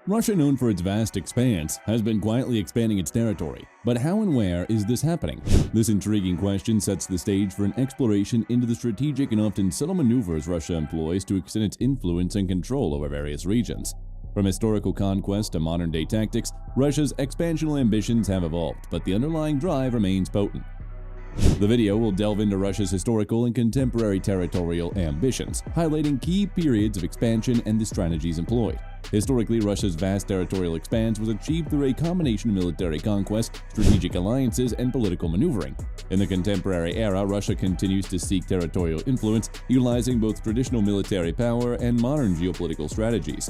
Russia, known for its vast expanse, has been quietly expanding its territory. But how and where is this happening? This intriguing question sets the stage for an exploration into the strategic and often subtle maneuvers Russia employs to extend its influence and control over various regions. From historical conquest to modern-day tactics, Russia's expansional ambitions have evolved, but the underlying drive remains potent. The video will delve into Russia's historical and contemporary territorial ambitions, highlighting key periods of expansion and the strategies employed. Historically, Russia's vast territorial expanse was achieved through a combination of military conquest, strategic alliances, and political maneuvering. In the contemporary era, Russia continues to seek territorial influence, utilizing both traditional military power and modern geopolitical strategies.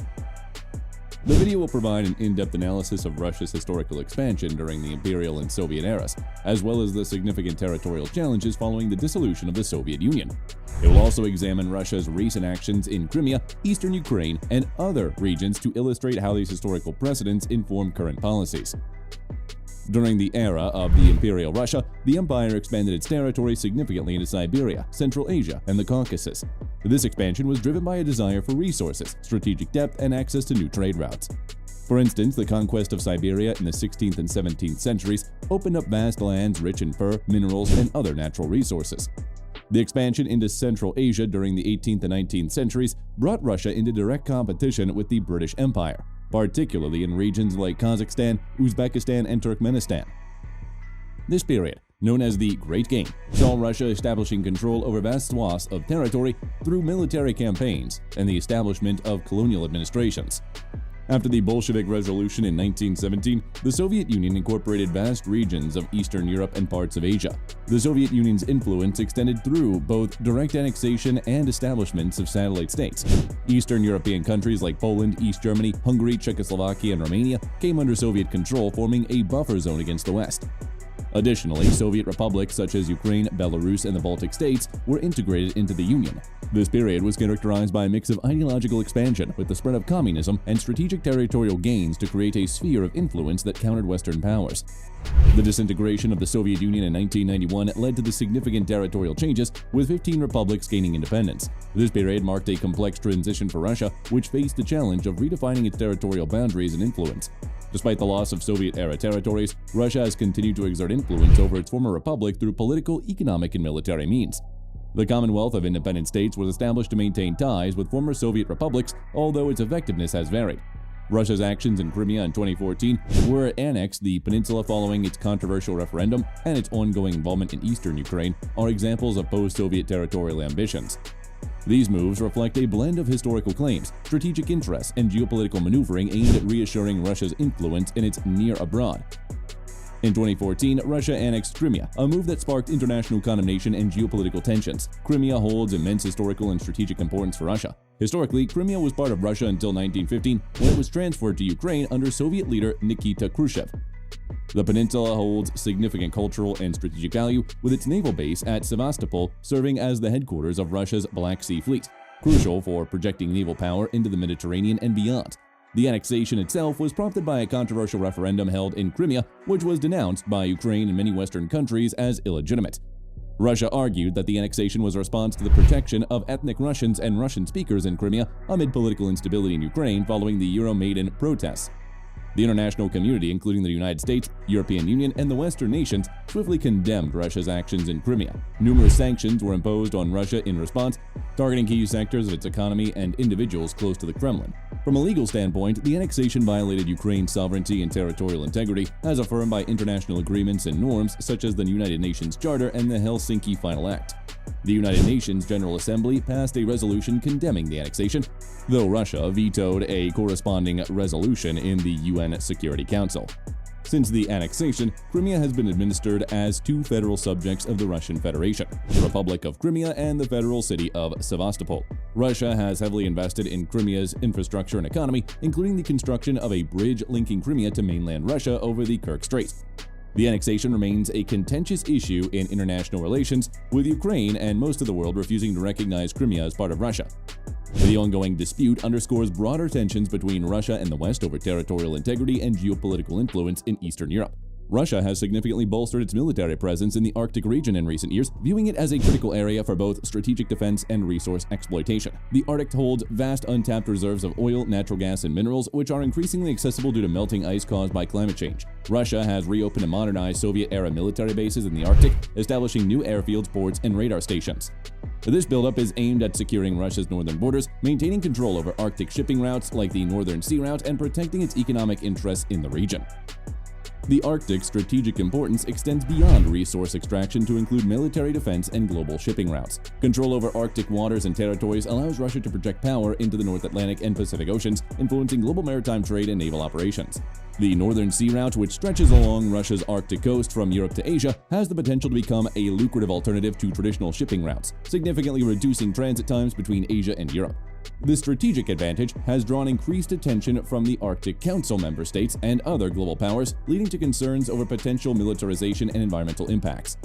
The video will provide an in-depth analysis of Russia's historical expansion during the Imperial and Soviet eras, as well as the significant territorial challenges following the dissolution of the Soviet Union. It will also examine Russia's recent actions in Crimea, eastern Ukraine, and other regions to illustrate how these historical precedents inform current policies. During the era of the Imperial Russia, the empire expanded its territory significantly into Siberia, Central Asia, and the Caucasus. This expansion was driven by a desire for resources, strategic depth, and access to new trade routes. For instance, the conquest of Siberia in the 16th and 17th centuries opened up vast lands rich in fur, minerals, and other natural resources. The expansion into Central Asia during the 18th and 19th centuries brought Russia into direct competition with the British Empire, particularly in regions like Kazakhstan, Uzbekistan, and Turkmenistan. This period, known as the Great Game, saw Russia establishing control over vast swaths of territory through military campaigns and the establishment of colonial administrations. After the Bolshevik Revolution in 1917, the Soviet Union incorporated vast regions of Eastern Europe and parts of Asia. The Soviet Union's influence extended through both direct annexation and establishments of satellite states. Eastern European countries like Poland, East Germany, Hungary, Czechoslovakia, and Romania came under Soviet control, forming a buffer zone against the West. Additionally, Soviet republics such as Ukraine, Belarus, and the Baltic states were integrated into the Union. This period was characterized by a mix of ideological expansion with the spread of communism and strategic territorial gains to create a sphere of influence that countered Western powers. The disintegration of the Soviet Union in 1991 led to the significant territorial changes, with 15 republics gaining independence. This period marked a complex transition for Russia, which faced the challenge of redefining its territorial boundaries and influence. Despite the loss of Soviet-era territories, Russia has continued to exert influence over its former republic through political, economic, and military means. The Commonwealth of Independent States was established to maintain ties with former Soviet republics, although its effectiveness has varied. Russia's actions in Crimea in 2014, where it annexed the peninsula following its controversial referendum, and its ongoing involvement in eastern Ukraine, are examples of post-Soviet territorial ambitions. These moves reflect a blend of historical claims, strategic interests, and geopolitical maneuvering aimed at reassuring Russia's influence in its near abroad. In 2014, Russia annexed Crimea, a move that sparked international condemnation and geopolitical tensions. Crimea holds immense historical and strategic importance for Russia. Historically, Crimea was part of Russia until 1915, when it was transferred to Ukraine under Soviet leader Nikita Khrushchev. The peninsula holds significant cultural and strategic value, with its naval base at Sevastopol serving as the headquarters of Russia's Black Sea Fleet, crucial for projecting naval power into the Mediterranean and beyond. The annexation itself was prompted by a controversial referendum held in Crimea, which was denounced by Ukraine and many Western countries as illegitimate. Russia argued that the annexation was a response to the protection of ethnic Russians and Russian speakers in Crimea amid political instability in Ukraine following the Euromaidan protests. The international community, including the United States, European Union, and the Western nations, swiftly condemned Russia's actions in Crimea. Numerous sanctions were imposed on Russia in response, targeting key sectors of its economy and individuals close to the Kremlin. From a legal standpoint, the annexation violated Ukraine's sovereignty and territorial integrity, as affirmed by international agreements and norms such as the United Nations Charter and the Helsinki Final Act. The United Nations General Assembly passed a resolution condemning the annexation, though Russia vetoed a corresponding resolution in the UN Security Council. Since the annexation, Crimea has been administered as two federal subjects of the Russian Federation, the Republic of Crimea and the federal city of Sevastopol. Russia has heavily invested in Crimea's infrastructure and economy, including the construction of a bridge linking Crimea to mainland Russia over the Kerch Strait. The annexation remains a contentious issue in international relations, with Ukraine and most of the world refusing to recognize Crimea as part of Russia. The ongoing dispute underscores broader tensions between Russia and the West over territorial integrity and geopolitical influence in Eastern Europe. Russia has significantly bolstered its military presence in the Arctic region in recent years, viewing it as a critical area for both strategic defense and resource exploitation. The Arctic holds vast untapped reserves of oil, natural gas, and minerals, which are increasingly accessible due to melting ice caused by climate change. Russia has reopened and modernized Soviet-era military bases in the Arctic, establishing new airfields, ports, and radar stations. This buildup is aimed at securing Russia's northern borders, maintaining control over Arctic shipping routes like the Northern Sea Route, and protecting its economic interests in the region. The Arctic's strategic importance extends beyond resource extraction to include military defense and global shipping routes. Control over Arctic waters and territories allows Russia to project power into the North Atlantic and Pacific Oceans, influencing global maritime trade and naval operations. The Northern Sea Route, which stretches along Russia's Arctic coast from Europe to Asia, has the potential to become a lucrative alternative to traditional shipping routes, significantly reducing transit times between Asia and Europe. This strategic advantage has drawn increased attention from the Arctic Council member states and other global powers, leading to concerns over potential militarization and environmental impacts.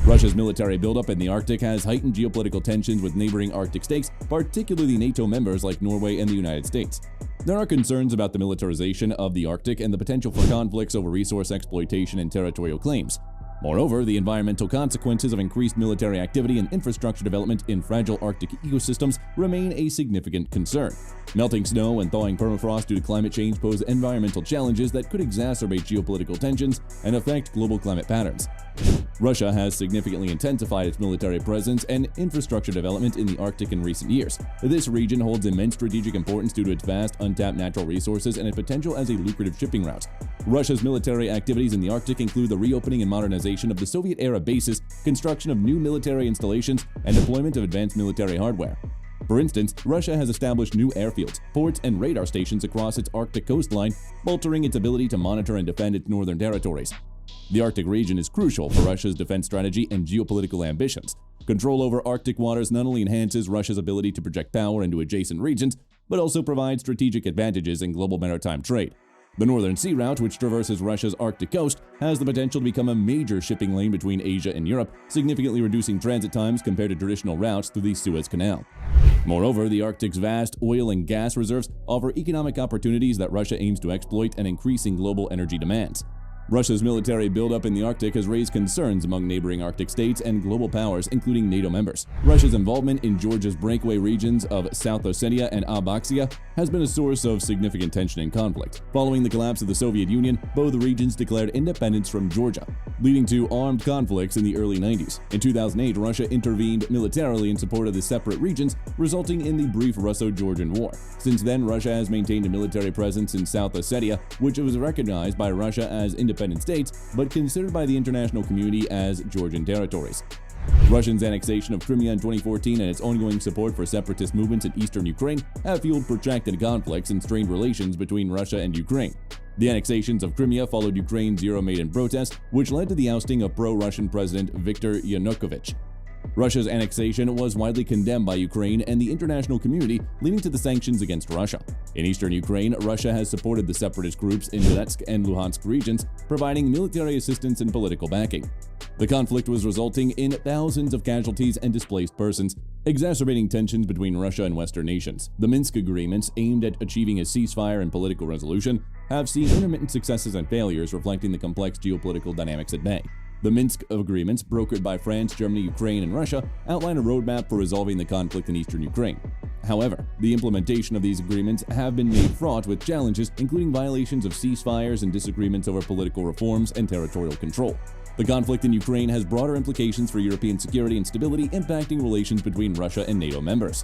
Russia's military buildup in the Arctic has heightened geopolitical tensions with neighboring Arctic states, particularly NATO members like Norway and the United States. There are concerns about the militarization of the Arctic and the potential for conflicts over resource exploitation and territorial claims. Moreover, the environmental consequences of increased military activity and infrastructure development in fragile Arctic ecosystems remain a significant concern. Melting snow and thawing permafrost due to climate change pose environmental challenges that could exacerbate geopolitical tensions and affect global climate patterns. Russia has significantly intensified its military presence and infrastructure development in the Arctic in recent years. This region holds immense strategic importance due to its vast untapped natural resources and its potential as a lucrative shipping route. Russia's military activities in the Arctic include the reopening and modernization of the Soviet-era bases, construction of new military installations, and deployment of advanced military hardware. For instance, Russia has established new airfields, ports, and radar stations across its Arctic coastline, bolstering its ability to monitor and defend its northern territories. The Arctic region is crucial for Russia's defense strategy and geopolitical ambitions. Control over Arctic waters not only enhances Russia's ability to project power into adjacent regions, but also provides strategic advantages in global maritime trade. The Northern Sea Route, which traverses Russia's Arctic coast, has the potential to become a major shipping lane between Asia and Europe, significantly reducing transit times compared to traditional routes through the Suez Canal. Moreover, the Arctic's vast oil and gas reserves offer economic opportunities that Russia aims to exploit and increasing global energy demands. Russia's military buildup in the Arctic has raised concerns among neighboring Arctic states and global powers, including NATO members. Russia's involvement in Georgia's breakaway regions of South Ossetia and Abkhazia has been a source of significant tension and conflict. Following the collapse of the Soviet Union, both regions declared independence from Georgia, leading to armed conflicts in the early 90s. In 2008, Russia intervened militarily in support of the separate regions, resulting in the brief Russo-Georgian War. Since then, Russia has maintained a military presence in South Ossetia, which was recognized by Russia as independent states, but considered by the international community as Georgian territories. Russia's annexation of Crimea in 2014 and its ongoing support for separatist movements in eastern Ukraine have fueled protracted conflicts and strained relations between Russia and Ukraine. The annexations of Crimea followed Ukraine's Euromaidan protest, which led to the ousting of pro-Russian President Viktor Yanukovych. Russia's annexation was widely condemned by Ukraine and the international community, leading to the sanctions against Russia. In eastern Ukraine, Russia has supported the separatist groups in Donetsk and Luhansk regions, providing military assistance and political backing. The conflict was resulting in thousands of casualties and displaced persons, exacerbating tensions between Russia and Western nations. The Minsk agreements, aimed at achieving a ceasefire and political resolution, have seen intermittent successes and failures, reflecting the complex geopolitical dynamics at bay. The Minsk agreements, brokered by France, Germany, Ukraine, and Russia, outline a roadmap for resolving the conflict in eastern Ukraine. However, the implementation of these agreements have been made fraught with challenges, including violations of ceasefires and disagreements over political reforms and territorial control. The conflict in Ukraine has broader implications for European security and stability, impacting relations between Russia and NATO members.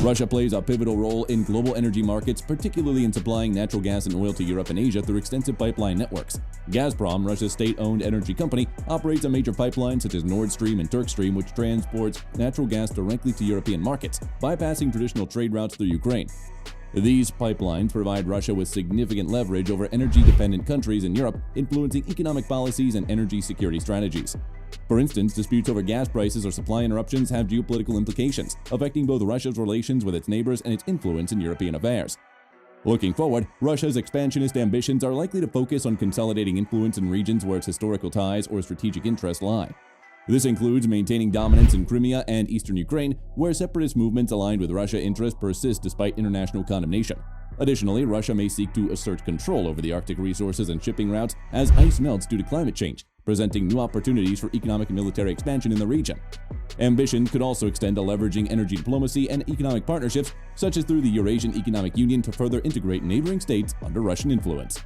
Russia plays a pivotal role in global energy markets, particularly in supplying natural gas and oil to Europe and Asia through extensive pipeline networks. Gazprom, Russia's state-owned energy company, operates a major pipeline such as Nord Stream and Turk Stream, which transports natural gas directly to European markets, bypassing traditional trade routes through Ukraine. These pipelines provide Russia with significant leverage over energy-dependent countries in Europe, influencing economic policies and energy security strategies. For instance, disputes over gas prices or supply interruptions have geopolitical implications, affecting both Russia's relations with its neighbors and its influence in European affairs. Looking forward, Russia's expansionist ambitions are likely to focus on consolidating influence in regions where its historical ties or strategic interests lie. This includes maintaining dominance in Crimea and eastern Ukraine, where separatist movements aligned with Russia interests persist despite international condemnation. Additionally, Russia may seek to assert control over the Arctic resources and shipping routes as ice melts due to climate change, presenting new opportunities for economic and military expansion in the region. Ambition could also extend to leveraging energy diplomacy and economic partnerships, such as through the Eurasian Economic Union, to further integrate neighboring states under Russian influence.